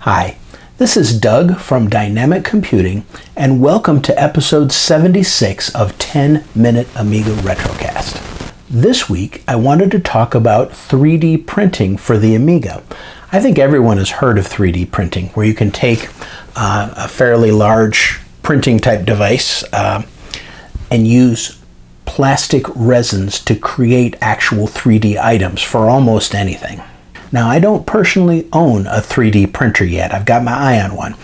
Hi, this is Doug from Dynamic Computing, and welcome to episode 76 of 10-Minute Amiga Retro Cast. This week, I wanted to talk about 3D printing for the Amiga. I think everyone has heard of 3D printing, where you can take a fairly large printing type device and use plastic resins to create actual 3D items for almost anything. Now, I don't personally own a 3D printer yet. I've got my eye on one,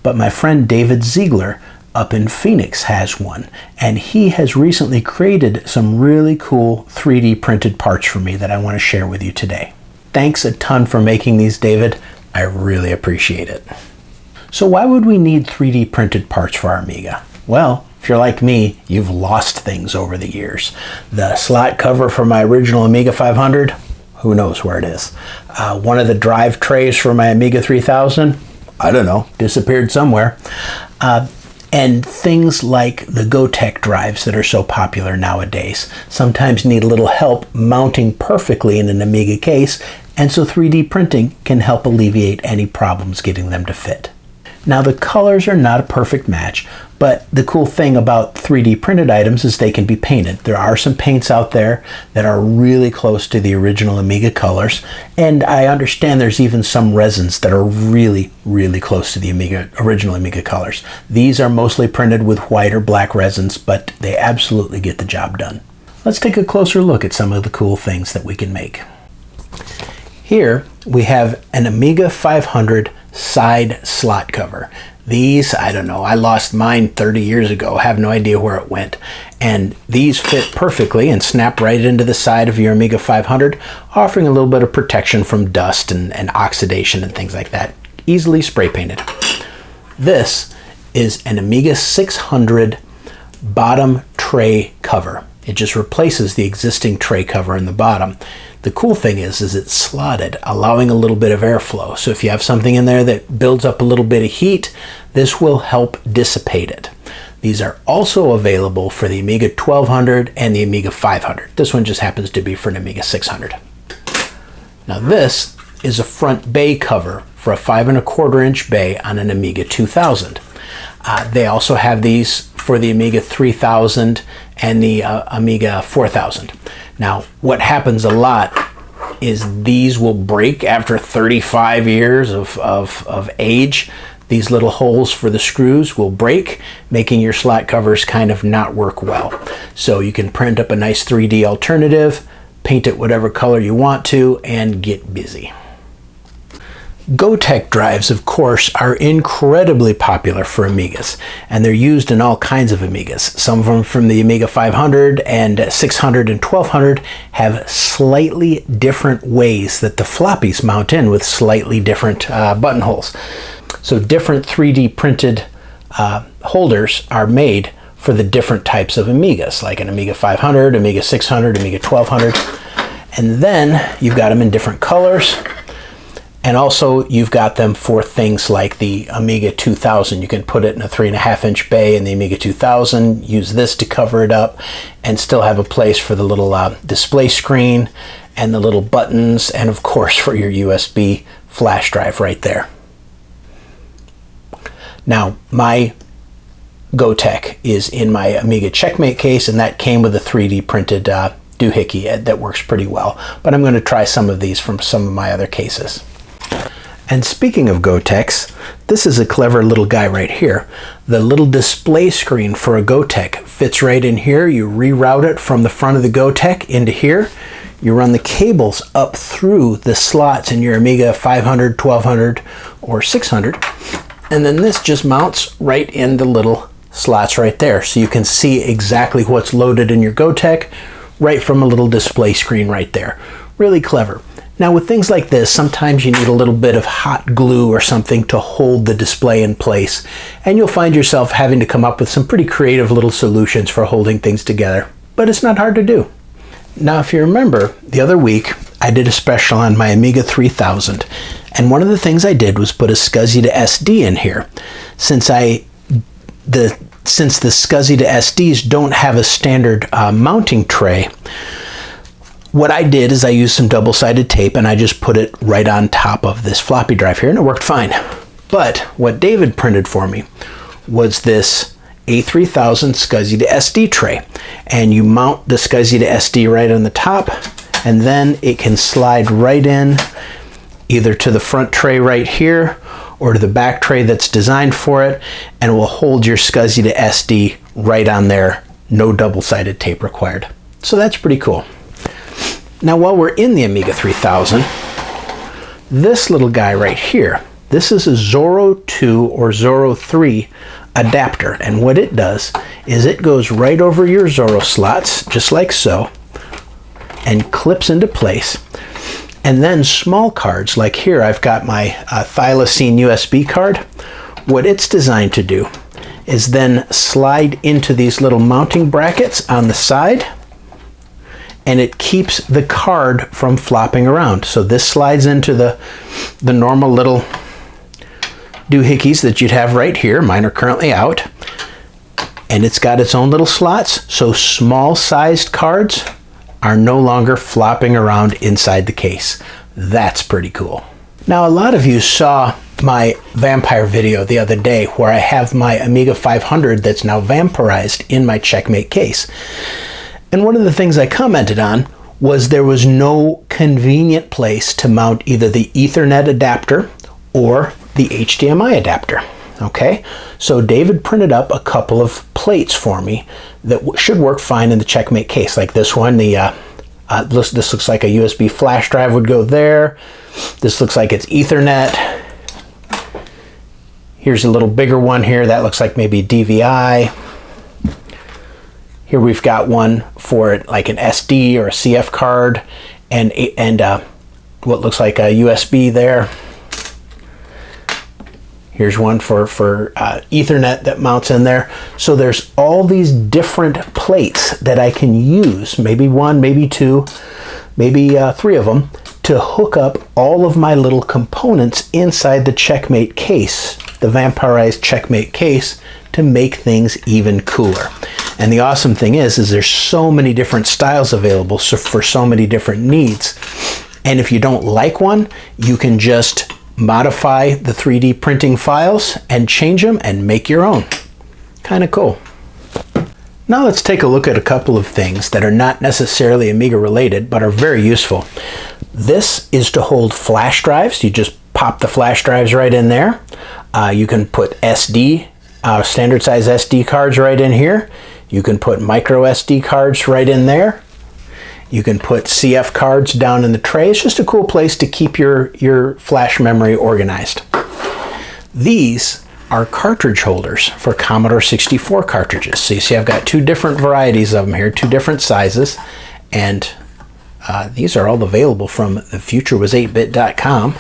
but my friend David Ziegler up in Phoenix has one, and he has recently created some really cool 3D printed parts for me that I want to share with you today. Thanks a ton for making these, David. I really appreciate it. So why would we need 3D printed parts for our Amiga? Well, if you're like me, you've lost things over the years. The slot cover for my original Amiga 500, who knows where it is. One of the drive trays for my Amiga 3000, I don't know, disappeared somewhere. And things like the Gotek drives that are so popular nowadays sometimes need a little help mounting perfectly in an Amiga case, and so 3D printing can help alleviate any problems getting them to fit. Now, the colors are not a perfect match, but the cool thing about 3D printed items is they can be painted. There are some paints out there that are really close to the original Amiga colors, and I understand there's even some resins that are really, really close to the original Amiga colors. These are mostly printed with white or black resins, but they absolutely get the job done. Let's take a closer look at some of the cool things that we can make. Here we have an Amiga 500 side slot cover. These, I don't know, I lost mine 30 years ago, have no idea where it went. And these fit perfectly and snap right into the side of your Amiga 500, offering a little bit of protection from dust and oxidation and things like that. Easily spray painted. This is an Amiga 600 bottom tray cover. It just replaces the existing tray cover in the bottom. The cool thing is it's slotted, allowing a little bit of airflow. So if you have something in there that builds up a little bit of heat, this will help dissipate it. These are also available for the Amiga 1200 and the Amiga 500. This one just happens to be for an Amiga 600. Now this is a front bay cover for a 5¼ inch bay on an Amiga 2000. They also have these for the Amiga 3000 and the Amiga 4000. Now, what happens a lot is these will break after 35 years of age. These little holes for the screws will break, making your slot covers kind of not work well. So you can print up a nice 3D alternative, paint it whatever color you want to, and get busy. Gotek drives, of course, are incredibly popular for Amigas, and they're used in all kinds of Amigas. Some of them from the Amiga 500 and 600 and 1200 have slightly different ways that the floppies mount in with slightly different buttonholes. So different 3D printed holders are made for the different types of Amigas, like an Amiga 500, Amiga 600, Amiga 1200, and then you've got them in different colors. And also you've got them for things like the Amiga 2000. You can put it in a 3½ inch bay in the Amiga 2000, use this to cover it up, and still have a place for the little display screen and the little buttons, and of course for your USB flash drive right there. Now, my Gotek is in my Amiga Checkmate case, and that came with a 3D printed doohickey that works pretty well. But I'm going to try some of these from some of my other cases. And speaking of Goteks, this is a clever little guy right here. The little display screen for a Gotek fits right in here. You reroute it from the front of the Gotek into here. You run the cables up through the slots in your Amiga 500, 1200, or 600. And then this just mounts right in the little slots right there. So you can see exactly what's loaded in your Gotek right from a little display screen right there. Really clever. Now with things like this, sometimes you need a little bit of hot glue or something to hold the display in place, and you'll find yourself having to come up with some pretty creative little solutions for holding things together, but it's not hard to do. Now if you remember, the other week I did a special on my Amiga 3000, and one of the things I did was put a SCSI to SD in here. Since the SCSI to SDs don't have a standard mounting tray, what I did is I used some double-sided tape and I just put it right on top of this floppy drive here, and it worked fine. But what David printed for me was this A3000 SCSI to SD tray. And you mount the SCSI to SD right on the top, and then it can slide right in either to the front tray right here or to the back tray that's designed for it, and will hold your SCSI to SD right on there. No double-sided tape required. So that's pretty cool. Now while we're in the Amiga 3000, this little guy right here, this is a Zorro 2 or Zorro 3 adapter, and what it does is it goes right over your Zorro slots, just like so, and clips into place. And then small cards, like here I've got my Thylacine USB card. What it's designed to do is then slide into these little mounting brackets on the side, and it keeps the card from flopping around. So this slides into the normal little doohickeys that you'd have right here. Mine are currently out. And it's got its own little slots, so small sized cards are no longer flopping around inside the case. That's pretty cool. Now, a lot of you saw my vampire video the other day where I have my Amiga 500 that's now vampirized in my Checkmate case. And one of the things I commented on was there was no convenient place to mount either the Ethernet adapter or the HDMI adapter. Okay, so David printed up a couple of plates for me that should work fine in the Checkmate case, like this one. This looks like a USB flash drive would go there. This looks like it's Ethernet. Here's a little bigger one here. That looks like maybe DVI. Here we've got one for like an SD or a CF card, and what looks like a USB there. Here's one for Ethernet that mounts in there. So there's all these different plates that I can use, maybe one, maybe two, maybe three of them, to hook up all of my little components inside the Checkmate case, the vampirized Checkmate case, to make things even cooler. And the awesome thing is there's so many different styles available for so many different needs. And if you don't like one, you can just modify the 3D printing files and change them and make your own. Kind of cool. Now let's take a look at a couple of things that are not necessarily Amiga related, but are very useful. This is to hold flash drives. You just pop the flash drives right in there. You can put SD, standard size SD cards right in here. You can put micro SD cards right in there. You can put CF cards down in the tray. It's just a cool place to keep your flash memory organized. These are cartridge holders for Commodore 64 cartridges. So you see I've got two different varieties of them here, two different sizes, and these are all available from thefuturewas8bit.com.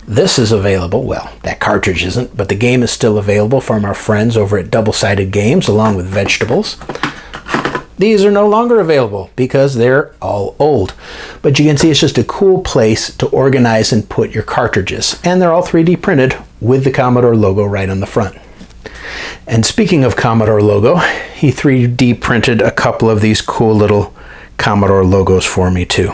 This is available, well, that cartridge isn't, but the game is still available from our friends over at Double Sided Games, along with Vegetables. These are no longer available because they're all old. But you can see it's just a cool place to organize and put your cartridges. And they're all 3D printed with the Commodore logo right on the front. And speaking of Commodore logo, he 3D printed a couple of these cool little Commodore logos for me too.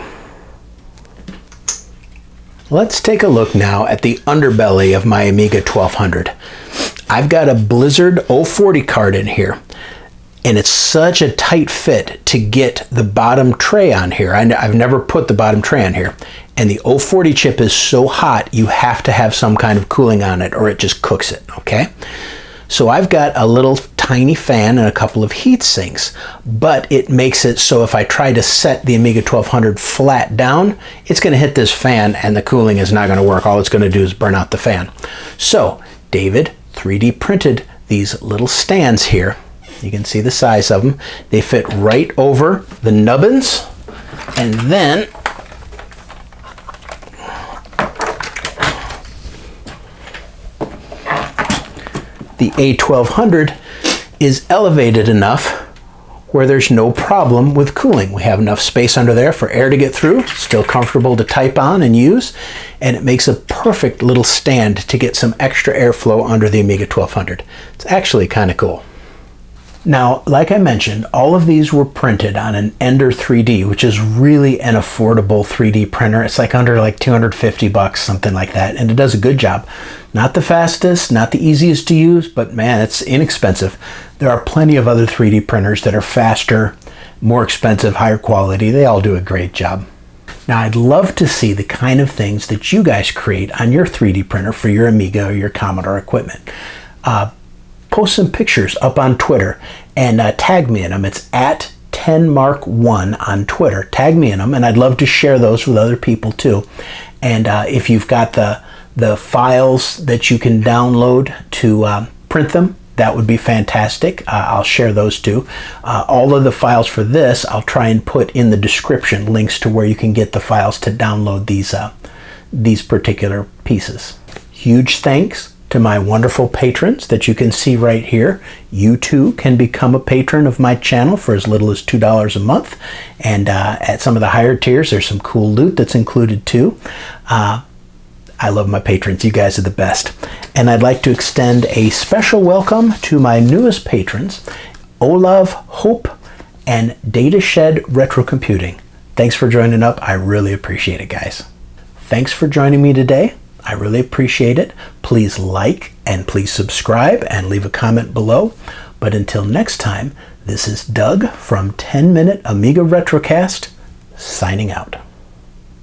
Let's take a look now at the underbelly of my Amiga 1200. I've got a Blizzard 040 card in here. And it's such a tight fit to get the bottom tray on here. I've never put the bottom tray on here. And the 040 chip is so hot, you have to have some kind of cooling on it or it just cooks it, okay? So I've got a little tiny fan and a couple of heat sinks, but it makes it so if I try to set the Amiga 1200 flat down, it's gonna hit this fan and the cooling is not gonna work. All it's gonna do is burn out the fan. So David 3D printed these little stands here. You can see the size of them. They fit right over the nubbins, and then the A1200 is elevated enough where there's no problem with cooling. We have enough space under there for air to get through, still comfortable to type on and use, and it makes a perfect little stand to get some extra airflow under the Amiga 1200. It's actually kind of cool. Now, like I mentioned, all of these were printed on an Ender 3D, which is really an affordable 3D printer. It's like under like 250 bucks, something like that, and it does a good job. Not the fastest, not the easiest to use, but man, it's inexpensive. There are plenty of other 3D printers that are faster, more expensive, higher quality. They all do a great job. Now, I'd love to see the kind of things that you guys create on your 3D printer for your Amiga or your Commodore equipment. Post some pictures up on Twitter and tag me in them. It's at 10mark1 on Twitter. Tag me in them, and I'd love to share those with other people too. And if you've got the files that you can download to print them, that would be fantastic. I'll share those too. All of the files for this, I'll try and put in the description links to where you can get the files to download these particular pieces. Huge thanks to my wonderful patrons that you can see right here. You too can become a patron of my channel for as little as $2 a month. And at some of the higher tiers, there's some cool loot that's included too. I love my patrons. You guys are the best. And I'd like to extend a special welcome to my newest patrons, Olav Hope and Datashed Retro Computing. Thanks for joining up. I really appreciate it, guys. Thanks for joining me today. I really appreciate it. Please like and please subscribe and leave a comment below. But until next time, this is Doug from 10 Minute Amiga Retro Cast, signing out.